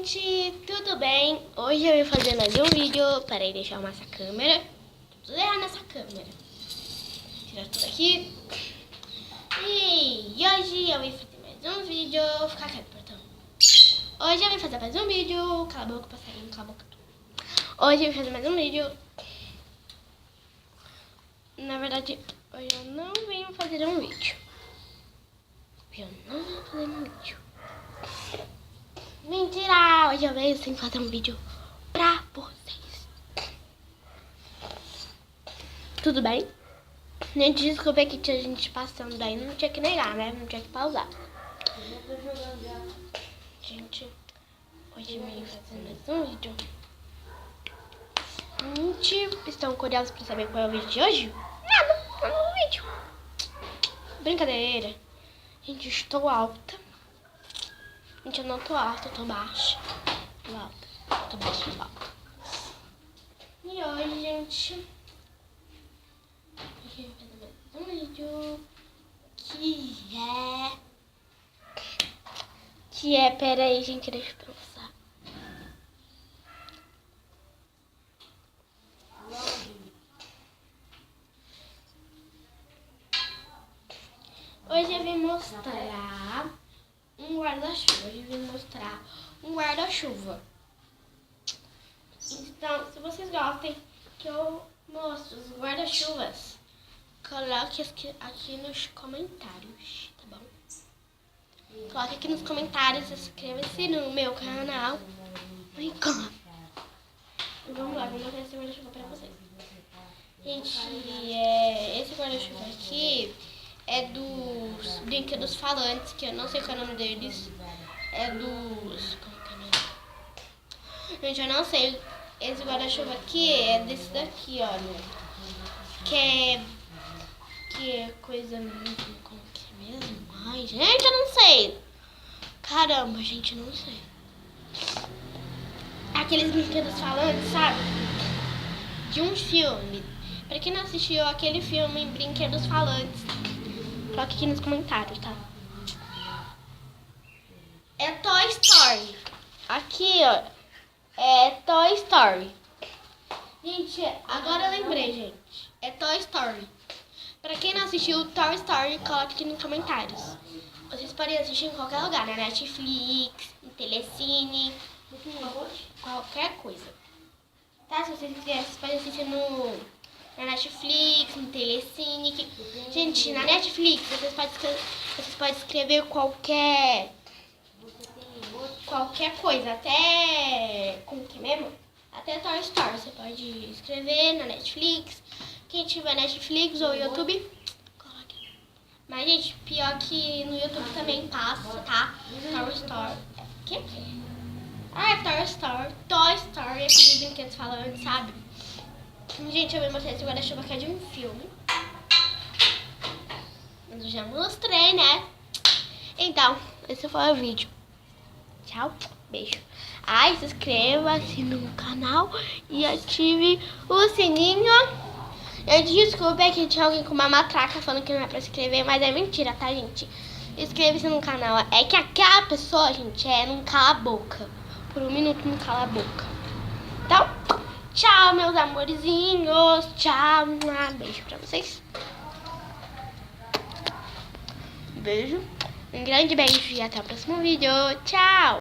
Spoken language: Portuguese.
gente, tudo bem? Hoje eu vim fazer mais um vídeo. Peraí, deixa eu arrumar essa câmera. Tudo errado nessa câmera. Tirar tudo aqui. E hoje eu vim fazer mais um vídeo. Ficar quieto, portão. Hoje eu vim fazer mais um vídeo. Cala a boca, passarinho, cala a boca. Hoje eu vim fazer mais um vídeo. Na verdade, hoje eu não vim fazer um vídeo. Mentira! Hoje eu venho sem fazer um vídeo pra vocês. Tudo bem? Gente, desculpa que tinha gente passando aí. Não tinha que negar, né? Não tinha que pausar. Gente, hoje eu venho fazer mais um vídeo. Gente, estão curiosos pra saber qual é o vídeo de hoje? Nada, não é um vídeo. Brincadeira. Gente, eu estou alta. Gente, eu não tô alta, eu tô baixa. Tô alta, tô baixa, tô alta. E hoje, gente, eu vou fazer mais um vídeo que é, pera aí, gente, deixa eu pensar. Hoje eu vim mostrar um guarda-chuva. Hoje eu vim mostrar um guarda-chuva. Então, se vocês gostem que eu mostre os guarda-chuvas, coloque aqui nos comentários, tá bom? Coloque aqui nos comentários, inscreva-se no meu canal. E vamos lá, vou mostrar esse guarda-chuva pra vocês. Gente, esse guarda-chuva aqui é dos brinquedos falantes, que eu não sei qual é o nome deles. É dos... como que é o nome? Gente, eu não sei. Esse guarda-chuva aqui é desse daqui, olha. Que é coisa mesmo. Como que é mesmo? Ai, gente, eu não sei. Caramba, gente, eu não sei. Aqueles brinquedos falantes, sabe? De um filme. Pra quem não assistiu aquele filme Brinquedos Falantes, coloque aqui nos comentários, tá? É Toy Story. Aqui, ó. É Toy Story. Gente, agora eu lembrei, gente. É Toy Story. Pra quem não assistiu Toy Story, coloque aqui nos comentários. Vocês podem assistir em qualquer lugar, na Netflix, no Telecine, qualquer coisa. Tá? Se vocês quiserem, vocês podem assistir na Netflix, no Telecine. Gente, na Netflix vocês podem escrever qualquer coisa, até como que é mesmo? Até Toy Story você pode escrever na Netflix. Quem tiver Netflix ou YouTube, coloque. Mas, gente, pior que no YouTube também passa, tá? Toy Story. Que? Ah, é Toy Story. Toy Story é aqueles brinquedos falando, sabe? Gente, eu vou mostrar esse guarda-chuva que é de um filme. Mas eu já mostrei, né? Então, esse foi o vídeo. Tchau, beijo. Ai, se inscreva-se no canal e ative o sininho. Eu desculpa que tinha alguém com uma matraca falando que não é pra se inscrever, mas é mentira, tá, gente? Inscreva-se no canal. É que aquela pessoa, gente, não cala a boca. Por um minuto não cala a boca. Então, tchau, meus amorzinhos. Tchau. Beijo pra vocês. Beijo. Um grande beijo e até o próximo vídeo. Tchau.